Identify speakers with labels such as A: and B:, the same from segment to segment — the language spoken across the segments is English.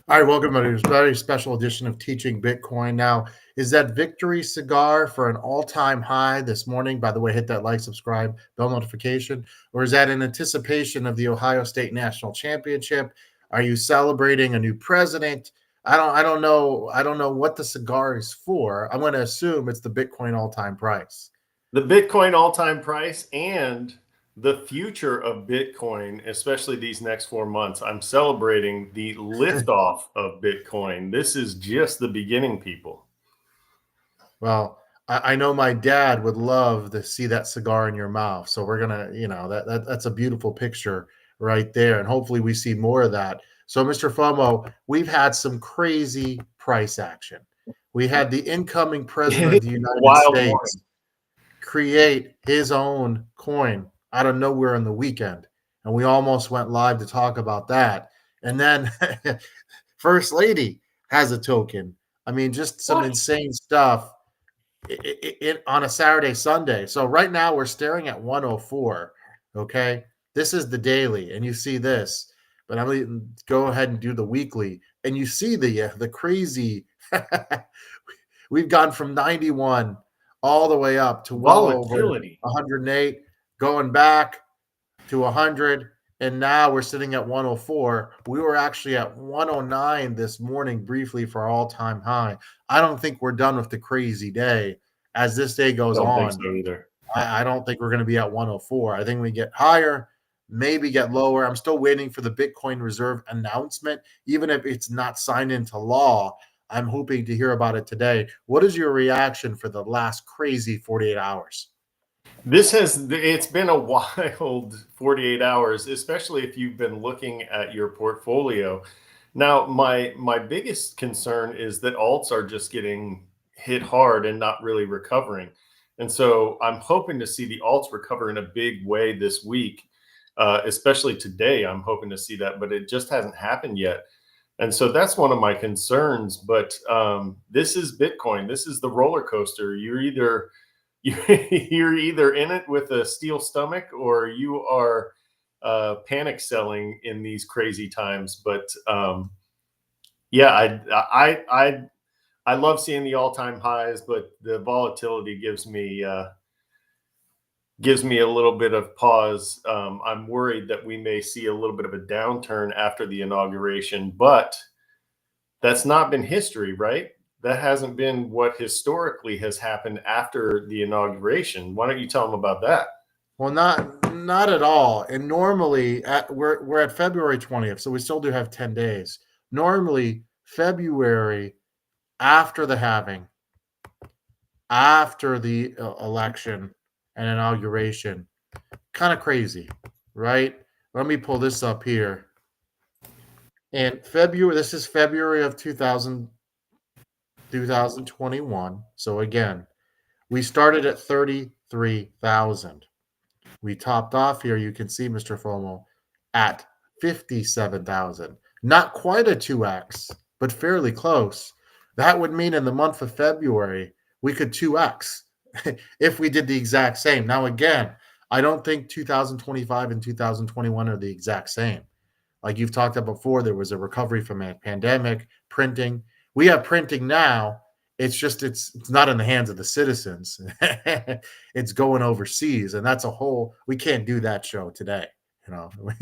A: All right, welcome to this very special edition of Teaching Bitcoin. Now, is that victory cigar for an all-time high this morning? By the way, hit that like, subscribe, bell notification. Or is that in anticipation of the Ohio State National Championship? Are you celebrating a new president? I don't know. I don't know what the cigar is for. I'm going to assume it's the Bitcoin all-time price.
B: The Bitcoin all-time price and the future of Bitcoin, especially these next 4 months. I'm celebrating the liftoff of Bitcoin. This is just the beginning, people.
A: Well, I know my dad would love to see that cigar in your mouth. So we're gonna, that's a beautiful picture right there, and hopefully we see more of that. So, Mr. FOMO, we've had some crazy price action. We had the incoming president
B: It
A: of
B: is
A: the
B: a
A: United
B: wild morning.
A: States create his own coin out of nowhere in the weekend, and we almost went live to talk about that. And then First Lady has a token. I mean, just some
B: What?
A: insane stuff on a Saturday, Sunday. So right now we're staring at 104. Okay. This is the daily, and you see this, but I'm going to go ahead and do the weekly, and you see the crazy. We've gone from 91 all the way up to well over
B: Volatility.
A: 108, going back to 100, and now we're sitting at 104. We were actually at 109 this morning briefly for our all-time high. I don't think we're done with the crazy day. As this day
B: I
A: goes
B: don't think
A: on,
B: so either.
A: I don't think we're going to be at 104. I think we get higher, maybe get lower. I'm still waiting for the Bitcoin Reserve announcement, even if it's not signed into law. I'm hoping to hear about it today. What is your reaction for the last crazy 48 hours?
B: It's been a wild 48 hours, especially if you've been looking at your portfolio. Now, my biggest concern is that alts are just getting hit hard and not really recovering. And so I'm hoping to see the alts recover in a big way this week, especially today. I'm hoping to see that, but it just hasn't happened yet. And so that's one of my concerns. But this is Bitcoin. This is the roller coaster. You're either in it with a steel stomach or you are panic selling in these crazy times. But yeah, I love seeing the all time highs, but the volatility gives me a little bit of pause. I'm worried that we may see a little bit of a downturn after the inauguration, but that's not been history, right? That hasn't been what historically has happened after the inauguration. Why don't you tell them about that?
A: Well, not at all. And normally we're at February 20th, so we still do have 10 days. Normally, February after the halving, after the election and inauguration, kind of crazy, right? Let me pull this up here. And February, this is February of 2021. So again, we started at 33,000. We topped off here, you can see, Mr. FOMO, at 57,000. Not quite a 2x, but fairly close. That would mean in the month of February, we could 2x if we did the exact same. Now, again, I don't think 2025 and 2021 are the exact same. Like you've talked about before, there was a recovery from a pandemic, printing. We have printing now. It's just it's not in the hands of the citizens. It's going overseas, and that's a whole. We can't do that show today. You know, we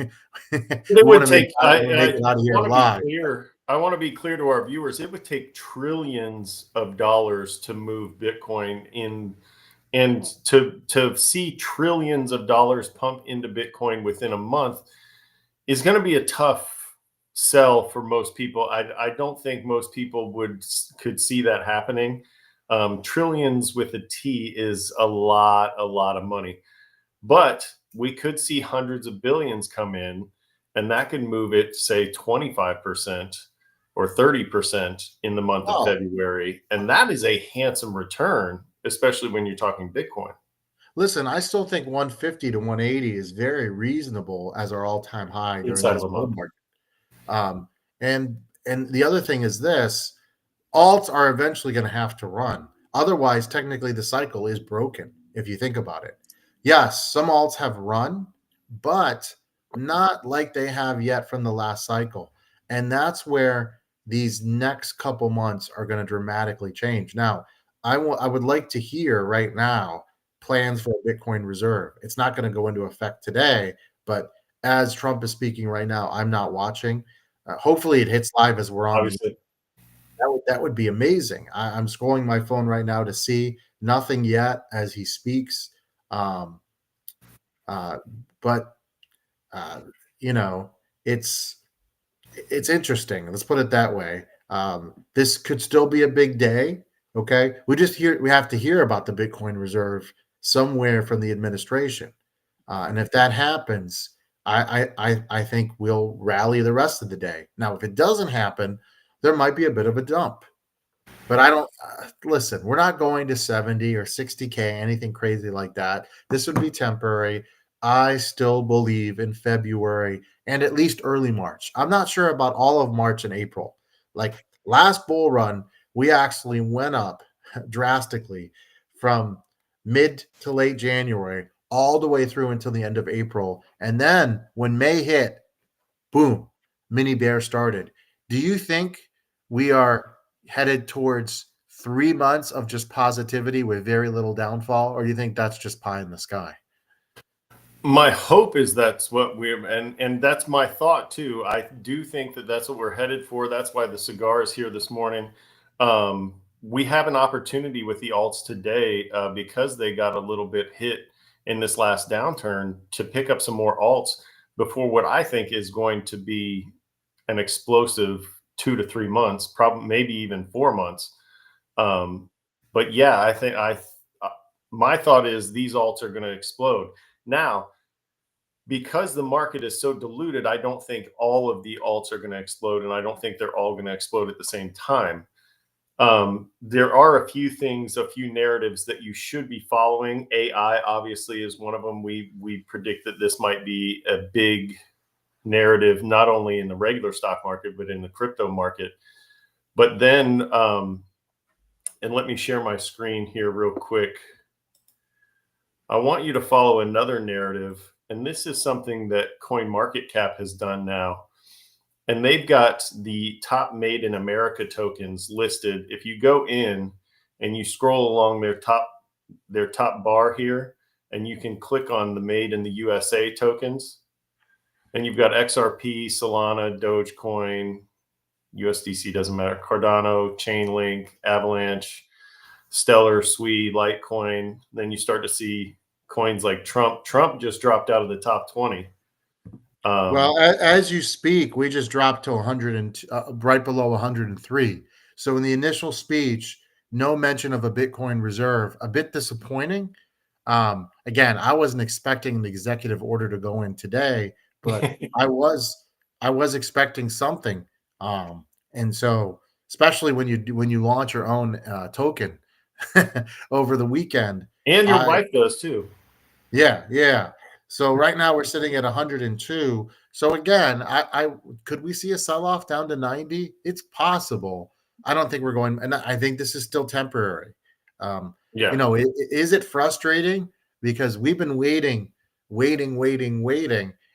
B: It
A: want
B: would
A: to make
B: take.
A: make
B: I
A: it out of here
B: want to be
A: alive.
B: clear. I want to be clear to our viewers. It would take trillions of dollars to move Bitcoin in, and to see trillions of dollars pump into Bitcoin within a month is going to be a tough sell for most people. I don't think most people could see that happening. Trillions with a T is a lot of money. But we could see hundreds of billions come in, and that could move it, say, 25% or 30% in the month of
A: Oh,
B: February. And that is a handsome return, especially when you're talking Bitcoin.
A: listen, I still think 150 to 180 is very reasonable as our all-time high during
B: Inside of
A: this
B: a
A: bull
B: month.
A: market. Um, and the other thing is this: alts are eventually going to have to run. Otherwise, technically, the cycle is broken if you think about it. Yes, some alts have run, but not like they have yet from the last cycle. And that's where these next couple months are going to dramatically change. Now, I would like to hear right now plans for a Bitcoin reserve. It's not going to go into effect today, but as Trump is speaking right now, I'm not watching. Hopefully, it hits live as we're on the.
B: Obviously,
A: That would be amazing. I'm scrolling my phone right now to see nothing yet as he speaks. Um, uh, but uh, you know, it's it's interesting. Let's put it that way. This could still be a big day. Okay, we have to hear about the Bitcoin reserve somewhere from the administration, and if that happens, I think we'll rally the rest of the day. Now, if it doesn't happen, there might be a bit of a dump. But I don't listen. We're not going to 70 or 60K, anything crazy like that. This would be temporary. I still believe in February and at least early March. I'm not sure about all of March and April. Like last bull run, we actually went up drastically from mid to late January all the way through until the end of April. And then when May hit, boom, mini bear started. Do you think we are headed towards 3 months of just positivity with very little downfall, or do you think that's just pie in the sky?
B: my hope is that's what we're, and that's my thought too. I do think that that's what we're headed for. That's why the cigar is here this morning. We have an opportunity with the alts today because they got a little bit hit in this last downturn to pick up some more alts before what I think is going to be an explosive 2 to 3 months, probably maybe even 4 months. Um, but yeah, I think my thought is these alts are going to explode. Now, because the market is so diluted, I don't think all of the alts are going to explode, and I don't think they're all going to explode at the same time. There are a few things, a few narratives that you should be following. AI obviously is one of them. We predict that this might be a big narrative, not only in the regular stock market but in the crypto market. But then, and let me share my screen here real quick. I want you to follow another narrative, and this is something that CoinMarketCap has done now. And they've got the top made in America tokens listed. If you go in and you scroll along their top bar here, and you can click on the made in the USA tokens, and you've got XRP, Solana, Dogecoin, USDC doesn't matter, Cardano, Chainlink, Avalanche, Stellar, Sui, Litecoin. Then you start to see coins like Trump. Trump just dropped out of the top 20.
A: Well, as you speak, we just dropped to 100 and right below 103. So in the initial speech, no mention of a Bitcoin reserve. A bit disappointing. Again, I wasn't expecting the executive order to go in today, but I was expecting something. And so, especially when you launch your own token over the weekend,
B: And your
A: I
B: wife does too.
A: yeah, yeah. So right now we're sitting at 102. So again, I could we see a sell-off down to 90? It's possible. I don't think we're going, and I think this is still temporary. Um,
B: Yeah.
A: is it frustrating? Because we've been waiting.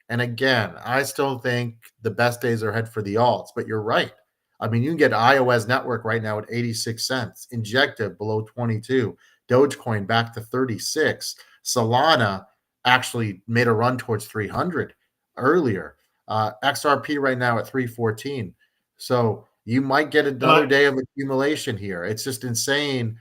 A: And again, I still think the best days are ahead for the alts, but you're right. I mean, you can get iOS network right now at 86 cents, Injective below 22, Dogecoin back to 36. Solana actually made a run towards 300 earlier. XRP right now at 314. So you might get another day of accumulation here. It's just insane.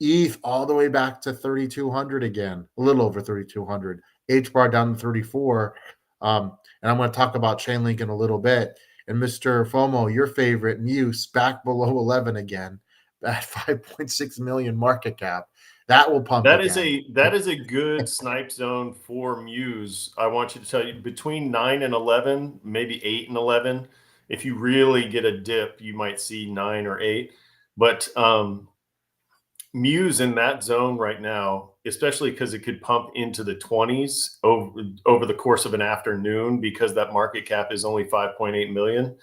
A: ETH all the way back to 3,200 again, a little over 3,200. H bar down to 34. And I'm going to talk about Chainlink in a little bit. And Mr. FOMO, your favorite, Muse, back below 11 again at 5.6 million market cap. That will pump
B: That
A: again.
B: is a good snipe zone for Muse. I want you to tell you between 9 and 11, maybe 8 and 11. If you really get a dip, you might see 9 or 8. But Muse in that zone right now, especially because it could pump into the 20s over the course of an afternoon because that market cap is only 5.8 million.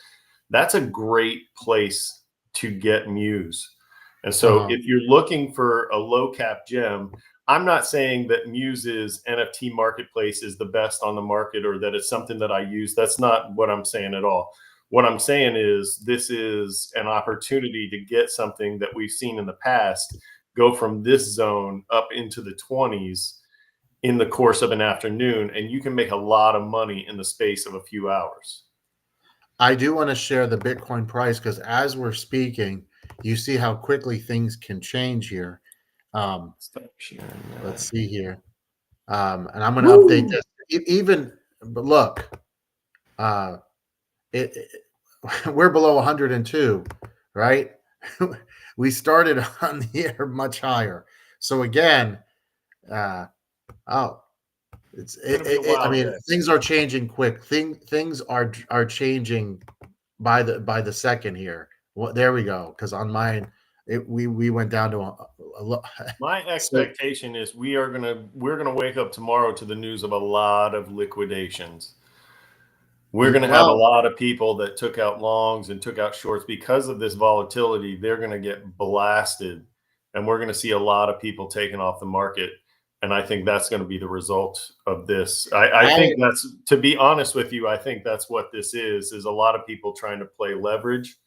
B: That's a great place to get Muse. And so if you're looking for a low cap gem, I'm not saying that Muse's NFT marketplace is the best on the market or that it's something that I use. That's not what I'm saying at all. What I'm saying is this is an opportunity to get something that we've seen in the past go from this zone up into the 20s in the course of an afternoon, and you can make a lot of money in the space of a few hours.
A: I do want to share the Bitcoin price because as we're speaking, you see how quickly things can change here.
B: Stop sharing that.
A: Let's see here. And I'm going to update
B: Woo!
A: this. Even, but look, uh, it we're below 102, right? We started on the air much higher. So again, uh, oh,
B: It's going to be a
A: I
B: wild
A: mean,
B: day.
A: things are changing quick. Things are changing by the second here. Well, there we go. Because on mine, we went down to
B: My
A: so
B: expectation is we're gonna wake up tomorrow to the news of a lot of liquidations. We're going to have a
A: well,
B: lot of people that took out longs and took out shorts because of this volatility. They're going to get blasted, and we're going to see a lot of people taken off the market. And I think that's going to be the result of this. I
A: I
B: think that's, to be honest with you, I think that's what this is a lot of people trying to play leverage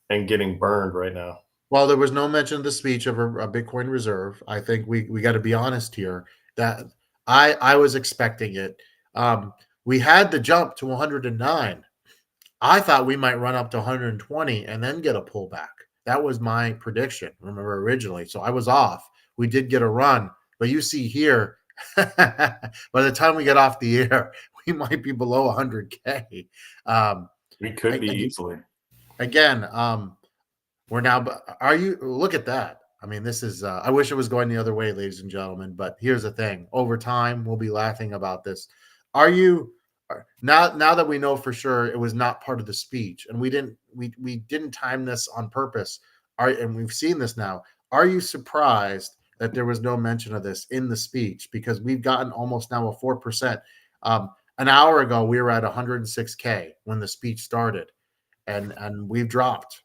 B: and getting burned right now.
A: well, there was no mention of the speech of a Bitcoin reserve. I think we got to be honest here that I was expecting it. We had the jump to 109. I thought we might run up to 120 and then get a pullback. That was my prediction, remember, originally. So I was off. We did get a run, but you see here, by the time we get off the air, we might be below 100K. Um,
B: We could be easily.
A: again, we're now, are you, look at that. I mean, this is, I wish it was going the other way, ladies and gentlemen, but here's the thing. Over time, we'll be laughing about this. Are you, now that we know for sure it was not part of the speech and we didn't time this on purpose, and we've seen this now, are you surprised that there was no mention of this in the speech? Because we've gotten almost now a 4%. An hour ago, we were at 106K when the speech started, and we've dropped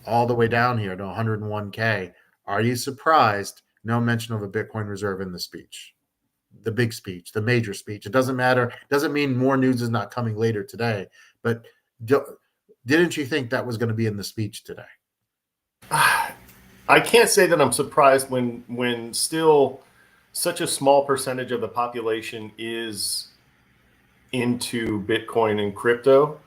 A: all the way down here to 101K. Are you surprised? No mention of a Bitcoin reserve in the speech, the big speech, the major speech. It doesn't matter. It doesn't mean more news is not coming later today. But didn't you think that was going to be in the speech today?
B: I can't say that I'm surprised when still such a small percentage of the population is into Bitcoin and crypto.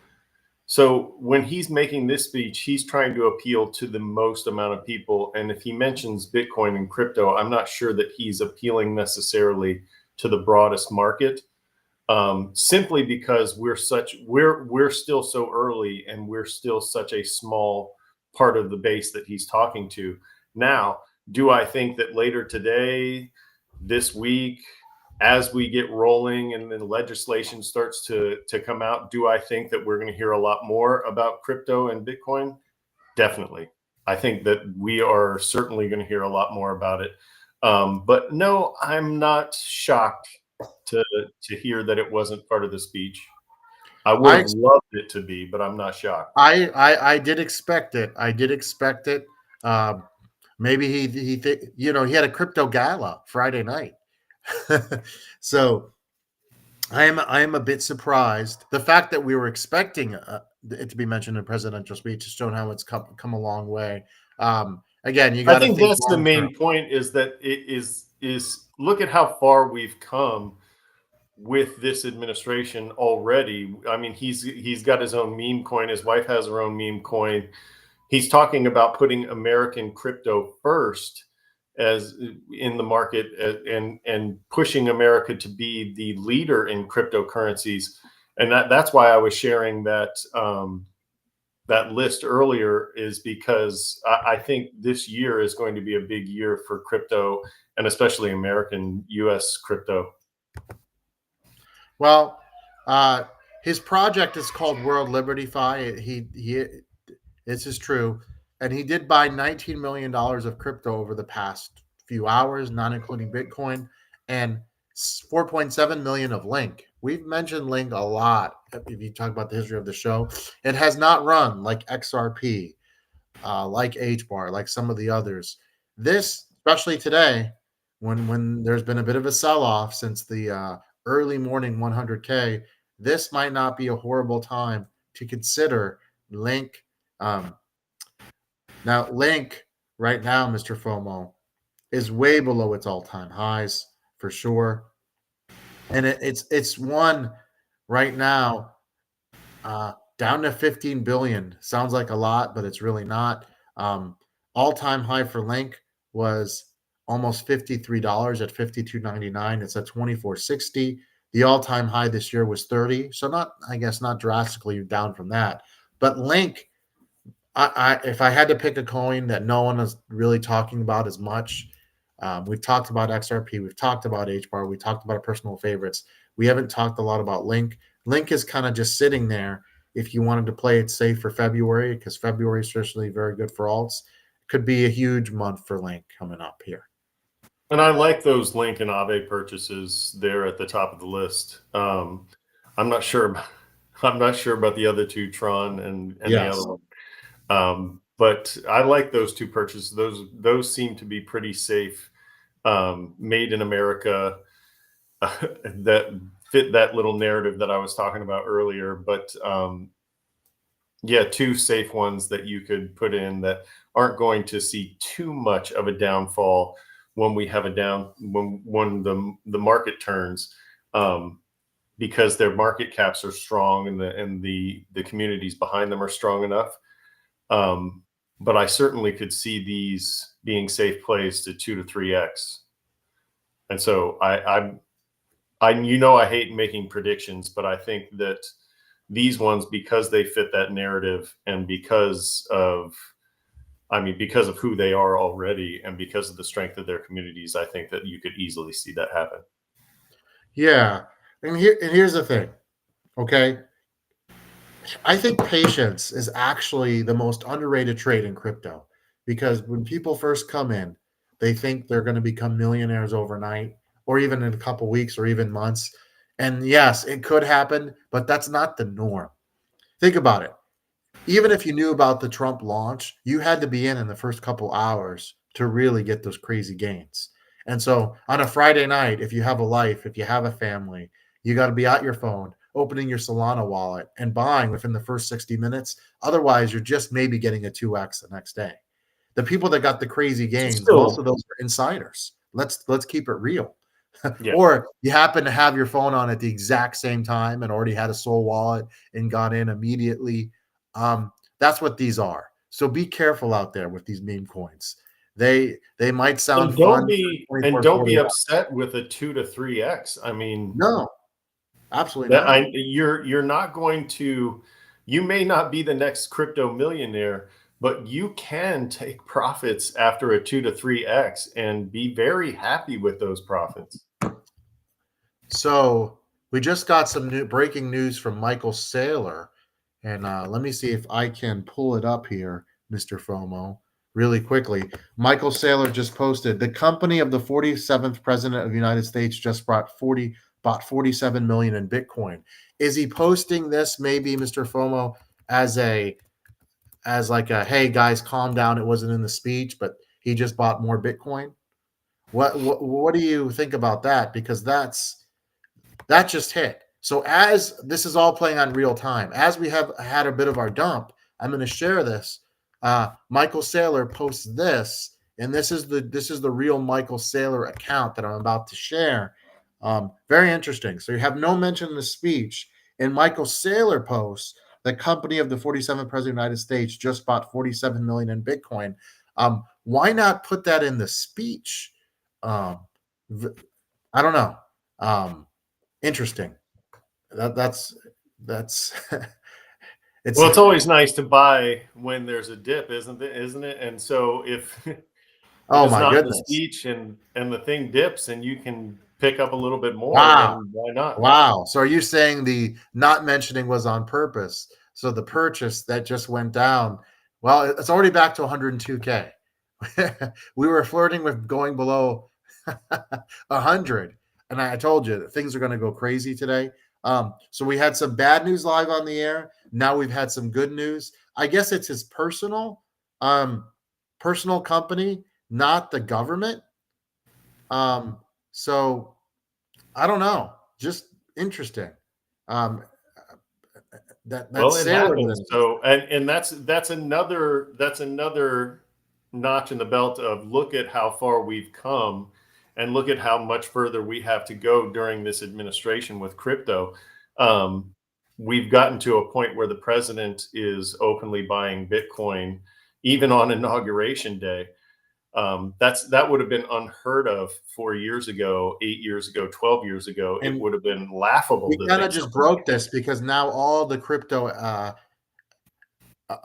B: So when he's making this speech, he's trying to appeal to the most amount of people. And if he mentions Bitcoin and crypto, I'm not sure that he's appealing necessarily to the broadest market, simply because we're still so early and we're still such a small part of the base that he's talking to. Now, do I think that later today, this week, as we get rolling and then legislation starts to come out, do I think that we're going to hear a lot more about crypto and Bitcoin? Definitely. I think that we are certainly going to hear a lot more about it. But no, I'm not shocked to hear that it wasn't part of the speech. I would
A: I
B: have loved it to be, but I'm not shocked.
A: I did expect it. I did expect it. Um, maybe he had a crypto gala Friday night, so I am a bit surprised. The fact that we were expecting it to be mentioned in a presidential speech has shown how it's come a long way. Again, you
B: I
A: got to
B: think
A: think
B: that's the
A: long term.
B: main point, is that it is look at how far we've come with this administration already. I mean, he's got his own meme coin. His wife has her own meme coin. He's talking about putting American crypto first as in the market, and pushing America to be the leader in cryptocurrencies. And that's why I was sharing that list earlier, is because I think this year is going to be a big year for crypto, and especially American US crypto.
A: Well, uh, his project is called World Liberty Fi. He this is true, and he did buy $19 million of crypto over the past few hours, not including Bitcoin, and 4.7 million of Link. We've mentioned Link a lot. If you talk about the history of the show, it has not run like XRP, like HBAR, like some of the others. This, especially today, when there's been a bit of a sell-off since the early morning 100K, this might not be a horrible time to consider Link. Um, Now, Link right now, Mr. FOMO, is way below its all-time highs for sure, and it's one right now down to 15 billion. Sounds like a lot, but it's really not. Um, All-time high for Link was almost $53 at 52.99. It's at 24.60. The all-time high this year was 30, so not, I guess, not drastically down from that. But Link, if I had to pick a coin that no one is really talking about as much, we've talked about XRP, we've talked about HBAR, we talked about our personal favorites. We haven't talked a lot about Link. Link is kind of just sitting there. If you wanted to play it safe for February, because February is traditionally very good for alts, could be a huge month for Link coming up here.
B: And I like those Link and Aave purchases there at the top of the list. I'm not sure. I'm not sure about the other two, Tron and the
A: Yes.
B: other one. But I like those two purchases. Those seem to be pretty safe, made in America, that fit that little narrative that I was talking about earlier. But yeah, two safe ones that you could put in that aren't going to see too much of a downfall when we have a down when the market turns, because their market caps are strong and the communities behind them are strong enough. But I certainly could see these being safe plays to 2 to 3x. And so I I hate making predictions, but I think that these ones, because they fit that narrative and because of who they are already and because of the strength of their communities, I think that you could easily see that happen.
A: Yeah. And here's the thing. Okay. I think patience is actually the most underrated trade in crypto, because when people first come in, they think they're going to become millionaires overnight or even in a couple weeks or even months. And yes, it could happen, but that's not the norm. Think about it. Even if you knew about the Trump launch, you had to be in the first couple hours to really get those crazy gains. And so on a Friday night, if you have a life, if you have a family, you got to be at your phone, opening your Solana wallet and buying within the first 60 minutes. Otherwise, you're just maybe getting a 2x the next day. The people that got the crazy gains, most of
B: Still,
A: those are insiders. Let's keep it real.
B: yeah.
A: Or you happen to have your phone on at the exact same time and already had a Soul wallet and got in immediately. That's what these are. So be careful out there with these meme coins. They might sound
B: And don't
A: fun
B: be
A: for
B: and
A: 24,
B: don't be
A: 48 hours.
B: upset with a 2 to 3x. I mean,
A: No, absolutely
B: that
A: not.
B: you're not going to, you may not be the next crypto millionaire, but you can take profits after a 2 to 3x and be very happy with those profits.
A: So we just got some new breaking news from Michael Saylor, and let me see if I can pull it up here, Mr. FOMO, really quickly. Michael Saylor just posted the company of the 47th president of the United States just bought 47 million in Bitcoin. Is he posting this maybe, Mr. FOMO, as like a hey guys, calm down? It wasn't in the speech, but he just bought more Bitcoin. What do you think about that? Because that just hit. So as this is all playing on real time, as we have had a bit of our dump, I'm going to share this. Michael Saylor posts this, and this is the real Michael Saylor account that I'm about to share. Very interesting. So you have no mention in the speech, and Michael Saylor posts the company of the 47th president of the United States just bought 47 million in Bitcoin. Why not put that in the speech? Um, I don't know. Interesting. That's it's
B: Well, it's always nice to buy when there's a dip, isn't it? And so if
A: oh
B: it's
A: my
B: not in the
A: goodness.
B: speech and the thing dips and you can pick up a little bit more,
A: Wow.
B: then why not?
A: Wow. So are you saying the not mentioning was on purpose? So the purchase that just went down, well, it's already back to 102K. We were flirting with going below 100. And I told you that things are going to go crazy today. So we had some bad news live on the air. Now we've had some good news. I guess it's his um, personal company, not the government. So I don't know. Just interesting. Um, That
B: Well, it
A: sailor
B: happens.
A: with
B: So, and that's another notch in the belt of look at how far we've come, and look at how much further we have to go during this administration with crypto. Um, we've gotten to a point where the president is openly buying Bitcoin, even on inauguration day. That would have been unheard of 4 years ago, 8 years ago, 12 years ago. It
A: and
B: would have been laughable
A: we
B: to
A: kind of
B: think
A: just
B: something
A: broke
B: like
A: this because now all the crypto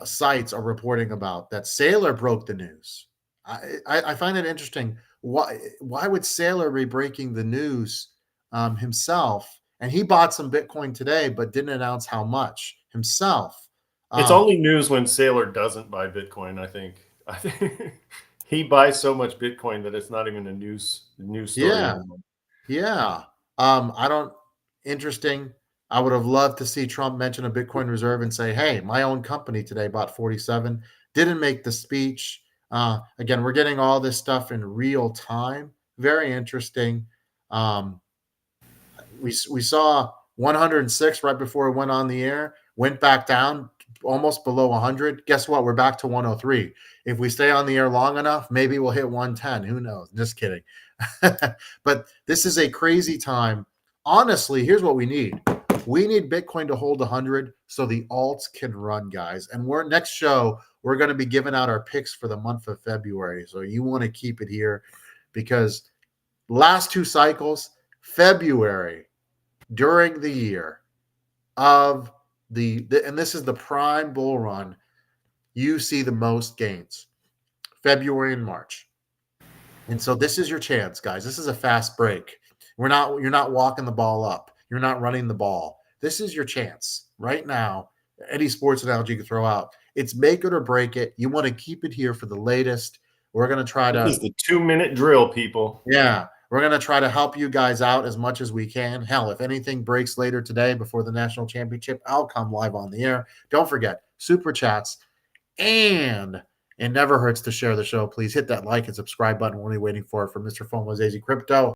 A: sites are reporting about that Sailor broke the news. I find it interesting. Why would Sailor be breaking the news himself? And he bought some Bitcoin today, but didn't announce how much himself.
B: it's
A: Um,
B: only news when Saylor doesn't buy Bitcoin. I think he buys so much Bitcoin that it's not even a news story
A: yeah,
B: anymore.
A: yeah. I don't. Interesting. I would have loved to see Trump mention a Bitcoin reserve and say, "Hey, my own company today bought 47." Didn't make the speech. Again, we're getting all this stuff in real time. Very interesting. Um, we saw 106 right before it went on the air, went back down almost below 100. Guess what? We're back to 103. If we stay on the air long enough, maybe we'll hit 110. Who knows? Just kidding. But this is a crazy time. Honestly, here's what we need. We need Bitcoin to hold 100 so the alts can run, guys. And next show, we're going to be giving out our picks for the month of February. So you want to keep it here because last two cycles, February during the year of and this is the prime bull run, you see the most gains, February and March. And so this is your chance, guys. This is a fast break. You're not walking the ball up. You're not running the ball. This is your chance right now. Any sports analogy you can throw out. It's make it or break it. You want to keep it here for the latest. We're going to try
B: This
A: to
B: is the 2 minute drill, people.
A: Yeah, we're going to try to help you guys out as much as we can. Hell, if anything breaks later today before the national championship, I'll come live on the air. Don't forget, super chats, and it never hurts to share the show. Please hit that like and subscribe button. What are you waiting for? From Mr. Fomo Crypto.